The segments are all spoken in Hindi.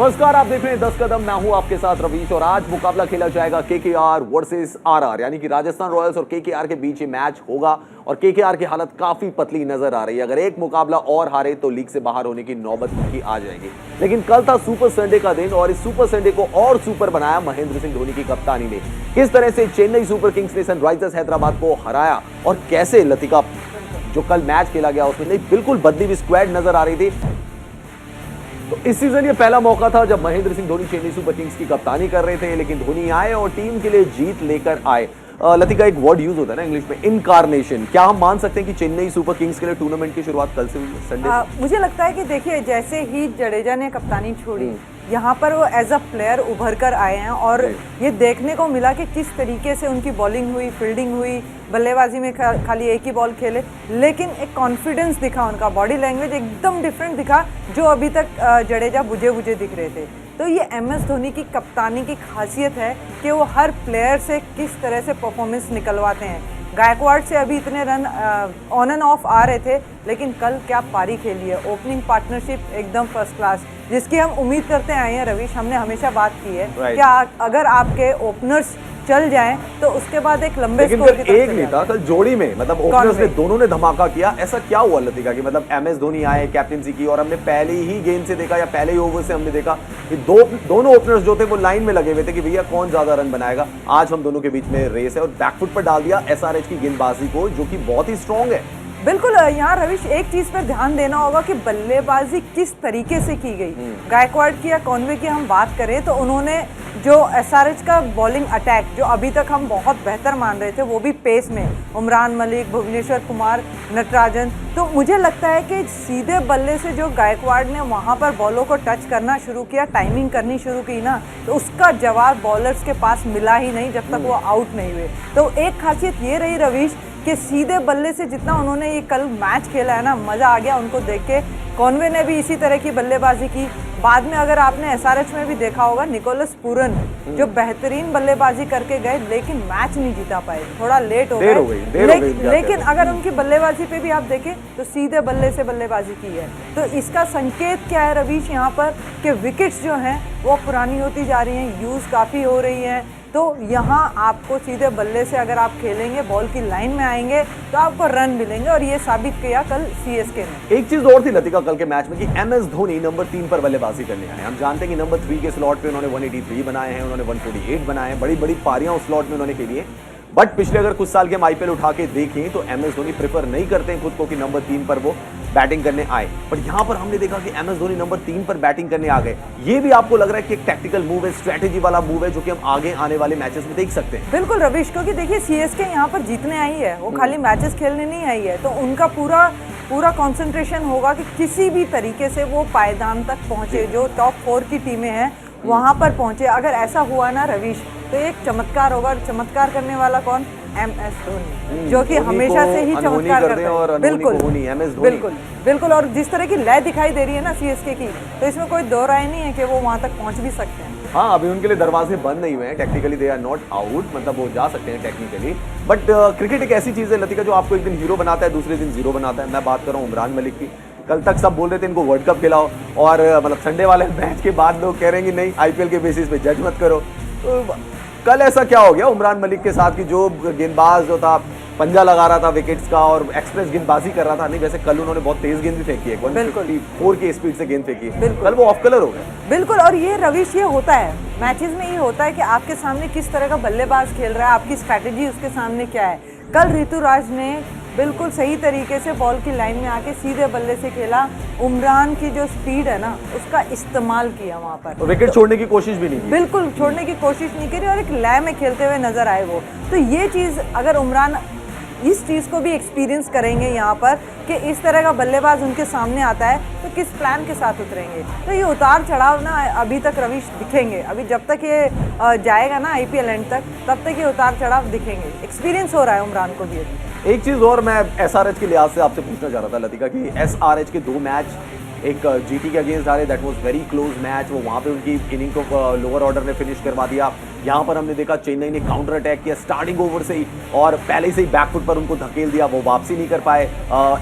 नमस्कार, आप देख रहे हैं 10 कदम। मैं हूं आपके साथ रवीश और आज मुकाबला खेला जाएगा केकेआर वर्सेस आरआर, यानी कि राजस्थान रॉयल्स और केकेआर के बीच ये मैच होगा। और केकेआर की हालत काफी पतली नजर आ रही है। अगर एक मुकाबला और हारे तो लीग से बाहर होने की नौबत उनकी आ जाएगी। लेकिन कल था सुपर संडे का दिन और इस सुपर संडे को और सुपर बनाया महेंद्र सिंह धोनी की कप्तानी ने। किस तरह से चेन्नई सुपर किंग्स ने सनराइजर्स हैदराबाद को हराया और कैसे लतिका जो कल मैच खेला गया उसमें बिल्कुल बदली हुई स्क्वाड नजर आ रही थी। तो इस सीजन ये पहला मौका था जब महेंद्र सिंह धोनी चेन्नई सुपर किंग्स की कप्तानी कर रहे थे, लेकिन धोनी आए और टीम के लिए जीत लेकर आए। लतिका, एक वर्ड यूज होता है ना इंग्लिश में, इनकार्नेशन। क्या हम मान सकते हैं कि चेन्नई सुपर किंग्स के लिए टूर्नामेंट की शुरुआत कल से हुई संडे से? मुझे लगता है कि देखिए, जैसे ही जडेजा ने कप्तानी छोड़ी, यहाँ पर वो एज अ प्लेयर उभर कर आए हैं और ये देखने को मिला कि किस तरीके से उनकी बॉलिंग हुई, फील्डिंग हुई, बल्लेबाजी में खाली एक ही बॉल खेले, लेकिन एक कॉन्फिडेंस दिखा, उनका बॉडी लैंग्वेज एकदम डिफरेंट दिखा जो अभी तक जडेजा बुझे बुझे दिख रहे थे। तो ये MS धोनी की कप्तानी की खासियत है कि वो हर प्लेयर से किस तरह से परफॉर्मेंस निकलवाते हैं। गायकवाड़ से अभी इतने रन ऑन एंड ऑफ आ रहे थे, लेकिन कल क्या पारी खेली है। ओपनिंग पार्टनरशिप एकदम फर्स्ट क्लास, जिसकी हम उम्मीद करते आए हैं रवीश। हमने हमेशा बात की है कि अगर आपके ओपनर्स चल जाएं तो उसके बाद एक लंबे स्कोर की एक नहीं था कल जोड़ी में, मतलब ओपनर्स ने दोनों ने धमाका किया। ऐसा क्या हुआ लतिका कि मतलब MS धोनी आए, कैप्टनसी की, और हमने पहले ही गेंद से देखा या पहले ही ओवर से हमने देखा कि दोनों ओपनर्स जो थे वो लाइन में लगे हुए थे कि भैया कौन ज्यादा रन बनाएगा। आज हम दोनों के बीच में रेस है और बैकफुट पर डाल दिया SRH की गेंदबाजी को, जो कि बहुत ही स्ट्रॉन्ग है। बिल्कुल। यहाँ रविश, एक चीज पर ध्यान देना होगा कि बल्लेबाजी किस तरीके से की गई। गायकवाड़ की या कॉनवे की हम बात करें तो उन्होंने जो SRH का बॉलिंग अटैक जो अभी तक हम बहुत बेहतर मान रहे थे, वो भी पेस में, उमरान मलिक, भुवनेश्वर कुमार, नटराजन, तो मुझे लगता है कि सीधे बल्ले से जो गायकवाड़ ने वहाँ पर बॉलों को टच करना शुरू किया, टाइमिंग करनी शुरू की ना, तो उसका जवाब बॉलर्स के पास मिला ही नहीं जब तक वो आउट नहीं हुए। तो एक खासियत ये रही रवीश कि सीधे बल्ले से जितना उन्होंने ये कल मैच खेला है ना, मज़ा आ गया उनको देख के। कॉनवे ने भी इसी तरह की बल्लेबाजी की। बाद में अगर आपने SRH में भी देखा होगा, निकोलस पूरन जो बेहतरीन बल्लेबाजी करके गए, लेकिन मैच नहीं जीता पाए, थोड़ा लेट हो गए। लेकिन अगर उनकी बल्लेबाजी पे भी आप देखें तो सीधे बल्ले से बल्लेबाजी की है। तो इसका संकेत क्या है रवीश यहाँ पर कि विकेट्स जो हैं वो पुरानी होती जा रही हैं, यूज़ काफ़ी हो रही हैं। तो यहाँ आपको सीधे बल्ले से अगर आप खेलेंगे, बॉल की लाइन में आएंगे तो आपको रन मिलेंगे, और ये साबित किया कल CSK ने। एक चीज और थी लतिका कल के मैच में कि MS धोनी नंबर 3 पर बल्लेबाजी करने आए। हम जानते हैं कि नंबर 3 के स्लॉट पे उन्होंने 183 बनाए हैं, उन्होंने 148 बनाए हैं, बड़ी बड़ी पारियां उस स्लॉट में उन्होंने खेली है। बट पिछले अगर कुछ साल के हम IPL उठा के देखें तो MS धोनी प्रेफर नहीं करते हैं खुद को कि नंबर 3 पर वो बैटिंग करने आए। पर यहाँ पर हमने देखा कि MS धोनी नंबर 3 पर बैटिंग करने आ गए। ये भी आपको लग रहा है कि एक टैक्टिकल मूव है, स्ट्रेटेजी वाला मूव है, जो कि हम आगे आने वाले मैचेस में देख सकते हैं? बिल्कुल रवीश, क्योंकि देखिए CSK यहाँ पर जीतने आई है, वो खाली मैचेस खेलने नहीं आई है। तो उनका पूरा कंसंट्रेशन होगा कि किसी भी तरीके से वो पायदान तक पहुंचे, जो टॉप 4 की टीमें हैं वहाँ पर पहुंचे। अगर ऐसा हुआ ना रवीश, तो एक चमत्कार होगा। चमत्कार करने वाला कौन? MS धोनी, जो कि हमेशा से ही चमत्कार करते हैं। बिल्कुल। और जिस तरह की लय दिखाई दे रही है ना CSK की, तो इसमें कोई दो राय नहीं है कि वो वहाँ तक पहुँच भी सकते हैं। हाँ, अभी उनके लिए दरवाजे बंद नहीं हुए हैं। Technically they are not out, मतलब वो जा सकते हैं टेक्निकली। बट क्रिकेट एक ऐसी चीज़ है लतिका जो आपको एक दिन हीरो बनाता है, दूसरे दिन जीरो बनाता है। मैं बात कर रहा हूँ उमरान मलिक की। कल तक सब बोल रहे थे इनको वर्ल्ड कप खिलाओ, और मतलब संडे वाले मैच के बाद लोग कह रहे हैं कि नहीं, IPL के बेसिस पे जज मत करो। तो कल ऐसा क्या हो गया उमरान मलिक के साथ कि जो गेंदबाज जो था पंजा लगा रहा था विकेट्स का और एक्सप्रेस गेंदबाजी कर रहा था? नहीं, वैसे कल उन्होंने बहुत तेज गेंद भी फेंकी है, 154 की स्पीड से गेंद फेंकी है। कल वो ऑफ कलर हो गए। बिल्कुल। और ये रवीश, ये होता है मैचेस में, ये होता है कि आपके सामने किस तरह का बल्लेबाज खेल रहा है, आपकी स्ट्रैटेजी उसके सामने क्या है। कल ऋतुराज ने बिल्कुल सही तरीके से बॉल की लाइन में आके सीधे बल्ले से खेला। उमरान की जो स्पीड है ना, उसका इस्तेमाल किया वहाँ पर। विकेट छोड़ने की कोशिश भी नहीं की। बिल्कुल छोड़ने की कोशिश नहीं करी और एक लय में खेलते हुए नजर आए वो। तो ये चीज़ अगर उमरान इस चीज़ को भी एक्सपीरियंस करेंगे यहाँ पर कि इस तरह का बल्लेबाज उनके सामने आता है, तो किस प्लान के साथ उतरेंगे। तो ये उतार चढ़ाव ना अभी तक रवीश दिखेंगे। अभी जब तक ये जाएगा ना IPL एंड तक, तब तक ये उतार चढ़ाव दिखेंगे। एक्सपीरियंस हो रहा है उमरान को भी। एक चीज़ और मैं SRH के लिहाज से आपसे पूछना चाह रहा था लतिका कि SRH के 2 मैच एक जीटी के अगेंस्ट हारे, that was very close match. वो वहाँ पे उनकी इनिंग को लोअर ऑर्डर ने फिनिश करवा दिया। यहाँ पर हमने देखा चेन्नई ने काउंटर अटैक किया स्टार्टिंग ओवर से ही और पहले से ही बैकफुट पर उनको धकेल दिया, वो वापसी नहीं कर पाए।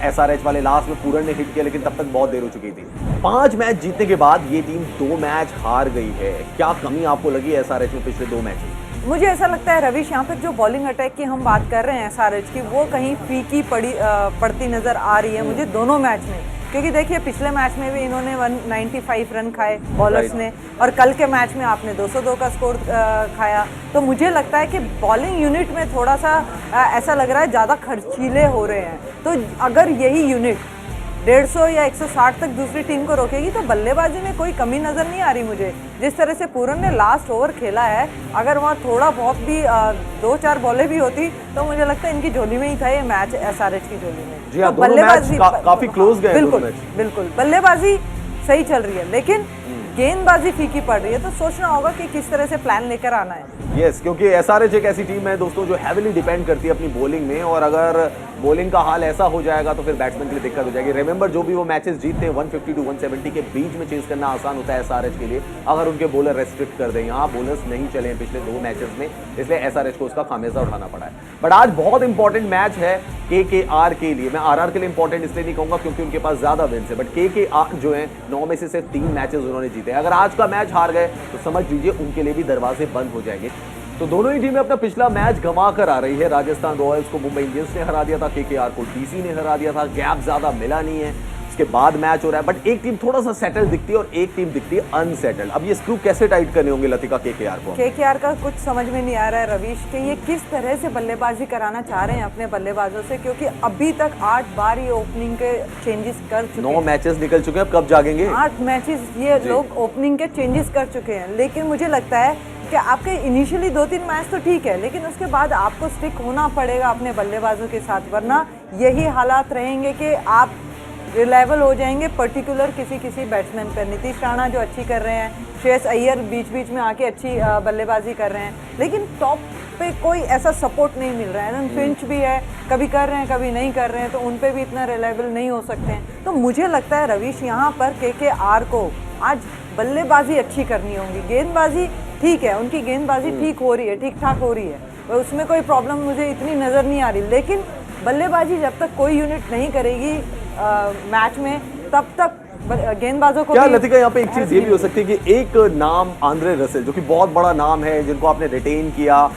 एसआरएच वाले लास्ट में पूरन ने हिट किया, लेकिन तब तक बहुत देर हो चुकी थी। 5 मैच जीतने के बाद ये टीम 2 मैच हार गई है। क्या कमी आपको लगी एसआरएच में पिछले 2 मैच? मुझे ऐसा लगता है रविश, यहाँ पर जो बॉलिंग अटैक की हम बात कर रहे हैं एसआरएच की, वो कहीं फीकी पड़ती नजर आ रही है मुझे दोनों मैच में। क्योंकि देखिए पिछले मैच में भी इन्होंने 195 रन खाए बॉलर्स ने, और कल के मैच में आपने 202 का स्कोर खाया। तो मुझे लगता है कि बॉलिंग यूनिट में थोड़ा सा ऐसा लग रहा है ज़्यादा खर्चीले हो रहे हैं। तो अगर यही यूनिट 150 या 160 तक दूसरी टीम को रोकेगी तो बल्लेबाजी में कोई कमी नज़र नहीं आ रही मुझे। जिस तरह से पूरन ने लास्ट ओवर खेला है, अगर वहाँ थोड़ा बहुत भी 2-4 बॉलें भी होती तो मुझे लगता है इनकी झोली में ही था ये मैच, एसआरएच की झोली में। जी हाँ, दोनों मैच काफी क्लोज गए। बिल्कुल बल्लेबाजी सही चल रही है, लेकिन गेंदबाजी फीकी पड़ रही है। तो सोचना होगा कि किस तरह से प्लान लेकर आना है। यस, क्योंकि एसआरएच एक ऐसी टीम है दोस्तों जो हैवीली डिपेंड करती है अपनी बॉलिंग में, और अगर बॉलिंग का हाल ऐसा हो जाएगा तो फिर बैट्समैन के लिए दिक्कत हो जाएगी। रिमेंबर, जो भी वो मैचेस जीतते हैं 150 टू 170 के बीच में चेज करना आसान होता है एसआरएच के लिए, अगर उनके बॉलर रेस्ट्रिक्ट कर दें। यहाँ बॉलर्स नहीं चले हैं पिछले 2 मैचेस में, इसलिए एसआरएच को उसका खामियाजा उठाना पड़ा है। बट आज बहुत इंपॉर्टेंट मैच है केकेआर के लिए। मैं आरआर के लिए इंपॉर्टेंट इसलिए नहीं कहूंगा क्योंकि उनके पास ज्यादा विन्स है, बट केकेआर जो है 9 में से सिर्फ 3 मैचेस उन्होंने जीते। अगर आज का मैच हार गए तो समझ लीजिए उनके लिए भी दरवाजे बंद हो जाएंगे। तो दोनों ही टीमें अपना पिछला मैच गंवा कर आ रही है। राजस्थान रॉयल्स को मुंबई इंडियंस ने हरा दिया था, केकेआर को डीसी ने हरा दिया था। गैप ज्यादा मिला नहीं है, उसके बाद मैच हो रहा है। बट एक टीम थोड़ा सा सेटल दिखती है और एक टीम दिखती है अनसेटल्ड। अब ये स्क्रू कैसे टाइट करने होंगे लतिका केकेआर को? केकेआर का कुछ समझ में नहीं आ रहा है रवीश कि ये किस तरह से बल्लेबाजी कराना चाह रहे हैं अपने बल्लेबाजों से, क्योंकि अभी तक 8 बार ये ओपनिंग के चेंजेस कर चुके हैं। 9 मैचेस निकल चुके हैं, अब कब जागेंगे? 8 मैचेस ये लोग ओपनिंग के चेंजेस कर चुके हैं। लेकिन मुझे लगता है कि आपके इनिशियली 2-3 मैच तो ठीक है, लेकिन उसके बाद आपको स्टिक होना पड़ेगा अपने बल्लेबाजों के साथ, वरना यही हालात रहेंगे कि आप रिलायबल हो जाएंगे पर्टिकुलर किसी बैट्समैन पर। नीतीश राणा जो अच्छी कर रहे हैं, श्रेयस अय्यर बीच बीच में आके अच्छी बल्लेबाजी कर रहे हैं, लेकिन टॉप पे कोई ऐसा सपोर्ट नहीं मिल रहा है। फिंच भी है, कभी कर रहे हैं कभी नहीं कर रहे हैं, तो उन पे भी इतना रिलायबल नहीं हो सकते हैं। तो मुझे लगता है रवीश, यहाँ पर केकेआर को आज बल्लेबाजी अच्छी करनी होगी। गेंदबाजी ठीक है, उनकी गेंदबाजी ठीक हो रही है, ठीक ठाक हो रही है, उसमें कोई प्रॉब्लम मुझे इतनी नज़र नहीं आ रही। लेकिन बल्लेबाजी जब तक कोई यूनिट नहीं करेगी मैच में, तब तक गेंदबाजों को क्या लतिका यहाँ पे एक चीज ये भी हो सकती है कि एक नाम आंद्रे रसेल, जो कि बहुत बड़ा नाम है, जिनको आपने रिटेन किया,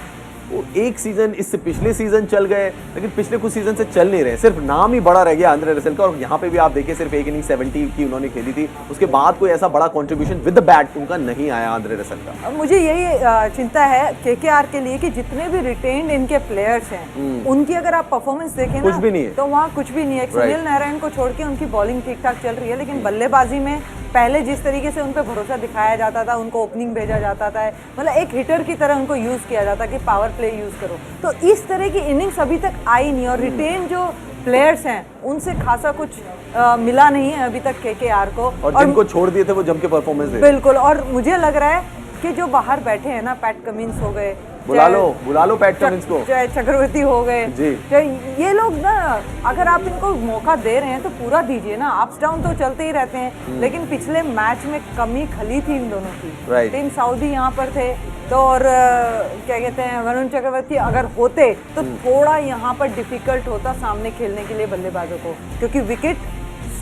वो एक सीजन इससे पिछले सीजन चल गए, लेकिन पिछले कुछ सीजन से चल नहीं रहे, सिर्फ नाम ही बड़ा रह गया आंद्रे रसेल का। और यहाँ पे भी आप देखिए सिर्फ एक इनिंग 70 की उन्होंने खेली थी, उसके बाद कोई ऐसा बड़ा कंट्रीब्यूशन विद द बैट उनका नहीं आया आंद्रे रसेल का। मुझे यही चिंता है केकेआर के लिए कि जितने भी रिटेन्ड इनके प्लेयर्स हैं, उनकी अगर आप परफॉर्मेंस देखें ना, कुछ भी नहीं है, तो वहाँ कुछ भी नहीं है। सुनील नारायण को छोड़ के उनकी बॉलिंग ठीक ठाक चल रही है, लेकिन बल्लेबाजी में पहले जिस तरीके से उन पर भरोसा दिखाया जाता था, उनको ओपनिंग भेजा जाता था, मतलब एक हिटर की तरह उनको यूज़ किया जाता कि पावर प्ले यूज़ करो, तो इस तरह की इनिंग्स अभी तक आई नहीं। और रिटेन जो प्लेयर्स हैं उनसे खासा कुछ मिला नहीं है अभी तक केकेआर को, और जिनको छोड़ दिए थे वो जम के परफॉर्मेंस दे। बिल्कुल, और मुझे लग रहा है कि जो बाहर बैठे हैं ना, पैट कमिंस हो गए, बुला लो पैट कमिंस को, चाहे चक्रवर्ती हो गए जी, ये लोग ना, अगर आप इनको मौका दे रहे हैं तो पूरा दीजिए ना। अप्स डाउन तो चलते ही रहते हैं, लेकिन पिछले मैच में कमी खली थी इन दोनों की। टीम साउदी यहाँ पर थे तो, और क्या कहते हैं, वरुण चक्रवर्ती अगर होते तो थोड़ा यहाँ पर डिफिकल्ट होता सामने खेलने के लिए बल्लेबाजों को, क्योंकि विकेट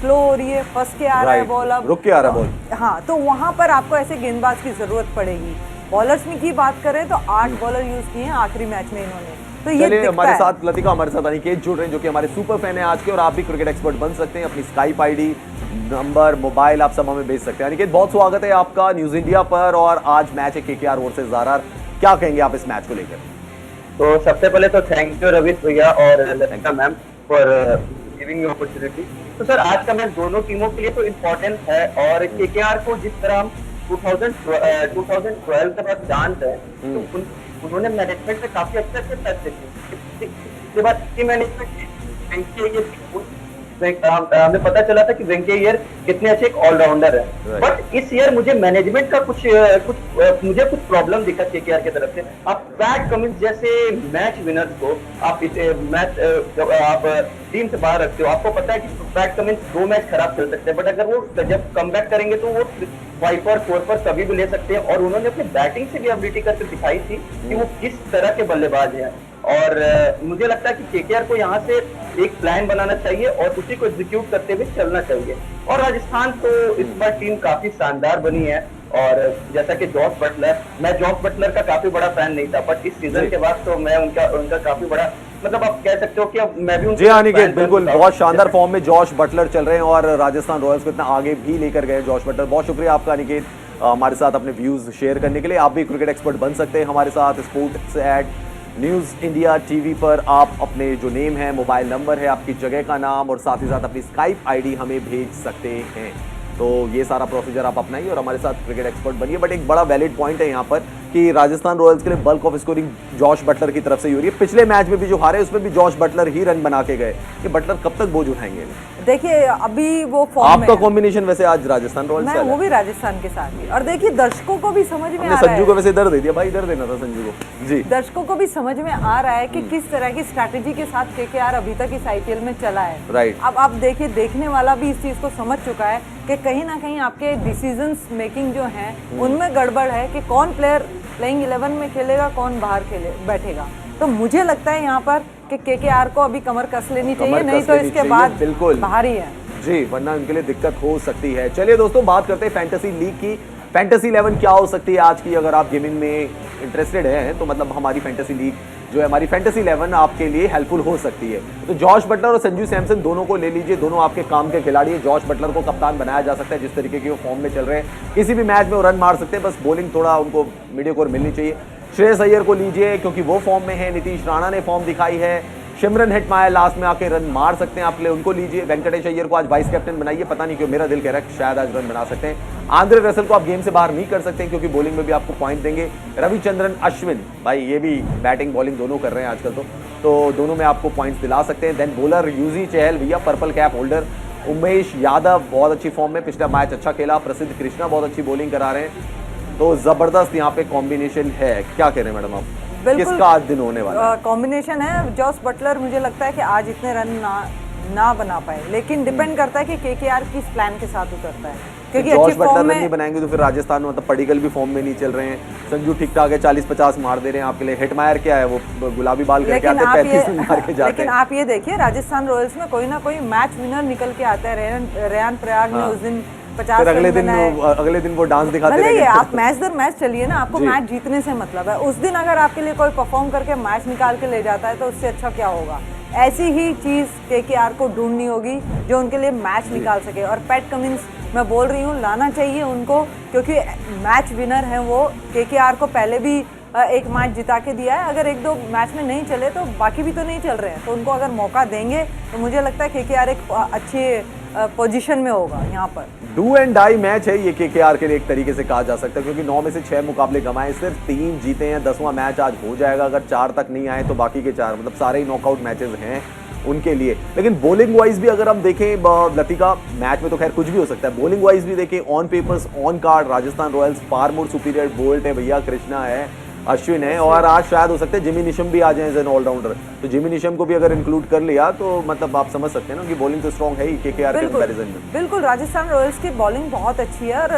स्लो हो रही है, फंस के आ रहा है बॉल, अब रुक के आ रहा है बॉल। हाँ, तो वहाँ पर आपको ऐसे गेंदबाज की जरूरत पड़ेगी। बॉलर्स में की बात करें तो 8 बॉलर यूज किए हैं आखिरी मैच में इन्होंने, तो ये हमारे साथ लतिका, हमारे साथ अनिकेत जुड़ रहे हैं जो कि हमारे सुपर फैन है आज के, और आप भी क्रिकेट एक्सपर्ट बन सकते हैं। अपनी स्काइप आईडी, नंबर, मोबाइल आप सब हमें भेज सकते हैं। अनिकेत, बहुत स्वागत है आपका न्यूज इंडिया पर, और आज मैच है केकेआर वर्सेस आरआर, क्या कहेंगे आप इस मैच को लेकर? तो सबसे पहले तो थैंक यू रविश भैया और Latika ma'am for giving me opportunity. तो सर, आज का मैच दोनों टीमों के लिए तो इम्पोर्टेंट है, और केकेआर को जिस तरह हम 2012 के बाद जानते हैं, तो उन्होंने मैनेजमेंट से काफी अच्छे फैसले किए। इसके बाद टीम मैनेजमेंट हमें पता चला था कि वेंकैया अय्यर कितने अच्छे एक ऑलराउंडर है, बट इस ईयर मुझे मैनेजमेंट का मुझे कुछ प्रॉब्लम दिखा केकेआर की तरफ से। आप पैट कमिंस जैसे मैच विनर्स को आप इसे आप टीम से बाहर रखते हो, आपको पता है कि पैट कमिंस 2 मैच खराब खेल सकते हैं, बट अगर वो जब कमबैक करेंगे तो वो 5 पर 4 पर कभी भी ले सकते हैं, और उन्होंने अपनी बैटिंग से भी एबिलिटी करके दिखाई थी कि वो किस तरह के बल्लेबाज हैं। और मुझे लगता है कि केकेआर को यहाँ से एक प्लान बनाना चाहिए और उसी को एग्जीक्यूट करते हुए चलना चाहिए। और राजस्थान तो इस बार टीम काफी शानदार बनी है, और जैसा कि मैं जॉस बटलर का काफी बड़ा फैन नहीं था, बट इस सीजन के बाद तो मैं उनका काफी बड़ा, मतलब आप कह सकते हो कि अब मैं भी जी हाँ निकेत, बिल्कुल बहुत शानदार फॉर्म में जॉश बटलर चल रहे हैं और राजस्थान रॉयल्स को इतना आगे भी लेकर गए जॉश बटलर। बहुत शुक्रिया आपका निकेत हमारे साथ अपने व्यूज शेयर करने के लिए। आप भी क्रिकेट एक्सपर्ट बन सकते हैं हमारे साथ। sports@NewsIndia TV पर आप अपने जो नेम है, मोबाइल नंबर है, आपकी जगह का नाम और साथ ही साथ अपनी स्काइप आईडी हमें भेज सकते हैं। तो ये सारा प्रोसीजर आप अपनाइए और हमारे साथ क्रिकेट एक्सपर्ट बनिए। बट एक बड़ा वैलिड पॉइंट है यहाँ पर कि राजस्थान रॉयल्स के लिए bulk of scoring Jos Buttler की तरफ से ही हो रही है। पिछले मैच में भी जो हारे उसमें भी जॉश बटलर ही रन बना के गए। कि बटलर कब तक बोझ उठाएंगे? देखिए अभी वो फॉर्म में आपका कॉम्बिनेशन वैसे आज राजस्थान रॉयल्स मैं वो भी राजस्थान के साथ ही, और देखिए दर्शकों को भी समझ में आ रहा है, संजू को वैसे इधर दे दिया भाई, इधर देना था संजू को जी। दर्शकों को भी समझ में आ रहा है कि किस तरह की स्ट्रैटेजी के साथ केकेआर अभी तक इस आईपीएल में चला है। राइट। अब आप देखिए, देखने वाला भी इस चीज को समझ चुका है कि कहीं ना कहीं आपके डिसीजंस मेकिंग जो हैं उनमें गड़बड़ है कि कौन प्लेयर प्लेइंग 11 में खेलेगा, कौन बाहर बैठेगा। तो मुझे लगता है यहाँ पर कि केकेआर को अभी कमर कस लेनी चाहिए, नहीं तो इसके बाद बिल्कुल बाहर ही है जी, वरना उनके लिए दिक्कत हो सकती है। चलिए दोस्तों, बात करते हैं फैंटेसी लीग की। फैंटेसी 11 क्या हो सकती है आज की? अगर आप गेमिंग में इंटरेस्टेड हैं तो मतलब हमारी फैंटेसी लीग जो है, हमारी फैंटेसी 11 आपके लिए हेल्पफुल हो सकती है। तो जॉश बटलर और संजू सैमसन दोनों को ले लीजिए, दोनों आपके काम के खिलाड़ी हैं। जॉश बटलर को कप्तान बनाया जा सकता है, जिस तरीके के वो फॉर्म में चल रहे हैं। किसी भी मैच में वो रन मार सकते हैं, बस बॉलिंग थोड़ा उनको मीडियम कोर मिलनी चाहिए। श्रेयस अय्यर को लीजिए क्योंकि वो फॉर्म में है। नीतीश राणा ने फॉर्म दिखाई है। शिमरन हेटमायर लास्ट में आके रन मार सकते हैं, आप ले उनको लीजिए। वेंकटेश अय्यर को आज वाइस कैप्टन बनाइए, पता नहीं क्यों मेरा दिल कह रहा है शायद आज रन बना सकते हैं। आंद्रे रसल को आप गेम से बाहर नहीं कर सकते क्योंकि बॉलिंग में भी आपको पॉइंट देंगे। रविचंद्रन अश्विन भाई, ये भी बैटिंग बॉलिंग दोनों कर रहे हैं आजकल, तो दोनों में आपको पॉइंट्स दिला सकते हैं। देन बॉलर यूजी चहल भैया, purple cap holder. Umesh Yadav बहुत अच्छी फॉर्म में, पिछला मैच अच्छा खेला। प्रसिद्ध कृष्णा बहुत अच्छी बॉलिंग करा रहे हैं, तो जबरदस्त यहाँ पे कॉम्बिनेशन है। क्या कह रहे हैं मैडम आप, किसका आज दिन होने वाला है? कॉम्बिनेशन है जॉस बटलर, मुझे लगता है कि आज इतने रन ना बना पाए, लेकिन डिपेंड करता है कि केकेआर किस प्लान के साथ उतरता है, क्योंकि जॉस अच्छी बटलर फॉर्म रन नहीं में बनाएंगे तो फिर राजस्थान में मतलब पडिक्कल भी फॉर्म में नहीं चल रहे हैं। संजू ठीक ठाक है, 40-50 मार दे रहे हैं आपके लिए। हेटमायर क्या है, वो गुलाबी बाल करके आते हैं, 35 मार के जाते लेकिन हैं। आप ये देखिए, राजस्थान रॉयल्स में कोई ना कोई मैच विनर निकल के आता है। रेयान पराग ने उस दिन 50 फिर अगले रन बनाए। अगले दिन वो डांस दिखाते भले ही रहेंगे। आप मैच दर मैच चलिए ना, आपको मैच जीतने से मतलब है। उस दिन अगर आपके लिए कोई परफॉर्म करके मैच निकाल के ले जाता है तो उससे अच्छा क्या होगा। ऐसी ही चीज केकेआर को ढूंढनी होगी जो उनके लिए मैच निकाल सके, और पैट कमिंस मैं बोल रही हूँ लाना चाहिए उनको, क्योंकि मैच विनर हैं वो। केकेआर को पहले भी एक मैच जिता के दिया है, अगर 1-2 मैच में नहीं चले तो बाकी भी तो नहीं चल रहे हैं, तो उनको अगर मौका देंगे तो मुझे लगता है केकेआर एक अच्छी पोजीशन में होगा। यहाँ पर डू एंड डाई मैच है ये केकेआर के लिए एक तरीके से कहा जा सकता है, क्योंकि 9 में से 6 मुकाबले गंवाए, सिर्फ 3 जीते हैं। 10वां मैच आज हो जाएगा, अगर 4 तक नहीं आए तो बाकी के 4 मतलब सारे ही नॉकआउट मैचेस हैं उनके लिए। लेकिन बॉलिंग वाइज भी अगर हम देखें लतिका, मैच में तो खैर कुछ भी हो सकता है, बॉलिंग वाइज भी देखें, on papers on card Rajasthan Royals far more superior. Bolt है भैया, कृष्णा है, अश्विन है, और आज शायद हो सकते हैं जिमी निशम भी आ जाए एज एन ऑलराउंडर। तो जिमी निशम को भी अगर इंक्लूड कर लिया तो मतलब आप समझ सकते हैं ना कि बॉलिंग तो स्ट्रॉन्ग है ही केकेआर के कंपैरिजन में। बिल्कुल, राजस्थान रॉयल्स की बॉलिंग बहुत अच्छी है, और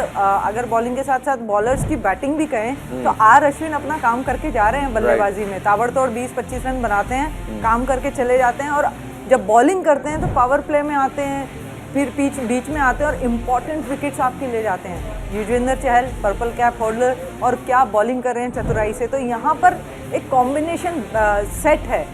अगर बॉलिंग के साथ साथ बॉलर्स की बैटिंग भी कहें तो आर अश्विन अपना काम करके जा रहे हैं बल्लेबाजी में। ताबड़तोड़ 20-25 रन बनाते हैं, काम करके चले जाते हैं, और जब बॉलिंग करते हैं तो पावर प्ले में आते हैं, फिर बीच में आते हैं और इम्पॉर्टेंट विकेट्स आपके ले जाते हैं। Yuzvendra Chahal purple cap holder, और क्या बॉलिंग कर रहे हैं चतुराई से। तो यहाँ पर एक कॉम्बिनेशन सेट है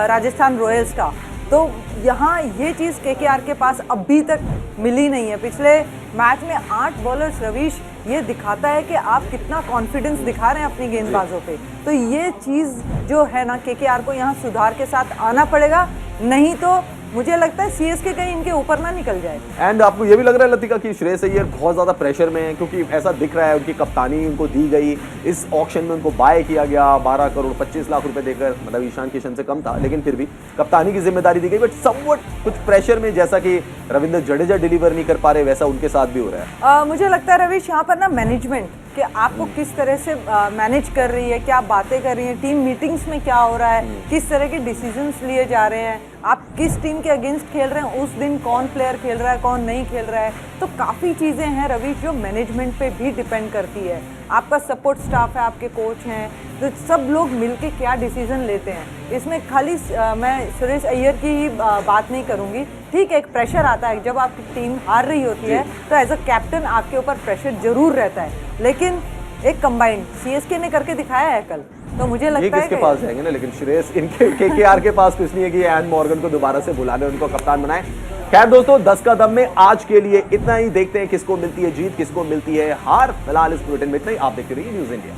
राजस्थान रॉयल्स का। तो यहाँ ये चीज़ केकेआर के पास अभी तक मिली नहीं है। पिछले मैच में 8 बॉलर्स रवीश, ये दिखाता है कि आप कितना कॉन्फिडेंस दिखा रहे हैं अपनी गेंदबाजों पे। तो ये चीज़ जो है ना, केकेआर को यहाँ सुधार के साथ आना पड़ेगा, नहीं तो मुझे लगता है सीएसके कहीं इनके ऊपर ना निकल जाए। एंड आपको ये भी लग रहा है लतिका कि श्रेयस अय्यर बहुत ज्यादा प्रेशर में है, क्योंकि ऐसा दिख रहा है उनकी कप्तानी उनको दी गई, इस ऑक्शन में उनको बाय किया गया 12 करोड़ 25 लाख रुपए देकर, मतलब ईशान किशन से कम था लेकिन फिर भी कप्तानी की जिम्मेदारी दी गई। बट समवट कुछ प्रेशर में, जैसा कि रविंद्र जडेजा डिलीवर नहीं कर पा रहे, वैसा उनके साथ भी हो रहा है। मुझे लगता है रविश यहाँ पर ना मैनेजमेंट कि आपको किस तरह से मैनेज कर रही है, क्या बातें कर रही है, टीम मीटिंग्स में क्या हो रहा है, किस तरह के डिसीजंस लिए जा रहे हैं, आप किस टीम के अगेंस्ट खेल रहे हैं, उस दिन कौन प्लेयर खेल रहा है कौन नहीं खेल रहा है। तो काफ़ी चीज़ें हैं रविश जो मैनेजमेंट पे भी डिपेंड करती है। आपका सपोर्ट स्टाफ है, आपके कोच हैं, तो सब लोग मिलके क्या डिसीजन लेते हैं। इसमें खाली मैं सुरेश अय्यर की ही बात नहीं करूँगी। ठीक है, एक प्रेशर आता है जब आपकी टीम हार रही होती है तो एज अ कैप्टन आपके ऊपर प्रेशर जरूर रहता है, लेकिन एक कंबाइंड सीएसके ने करके दिखाया है कल, तो मुझे लगता है किसके पास जाएंगे ना, लेकिन श्रेयस इनके केकेआर के पास कुछ नहीं है कि एन मॉर्गन को दोबारा से बुलाने उनको कप्तान बनाए। खैर दोस्तों, 10 का दम में आज के लिए इतना ही। देखते हैं किसको मिलती है जीत, किसको मिलती है हार। फिलहाल इस बुलेटिन में इतना ही। आप देखते रहिए न्यूज़ इंडिया।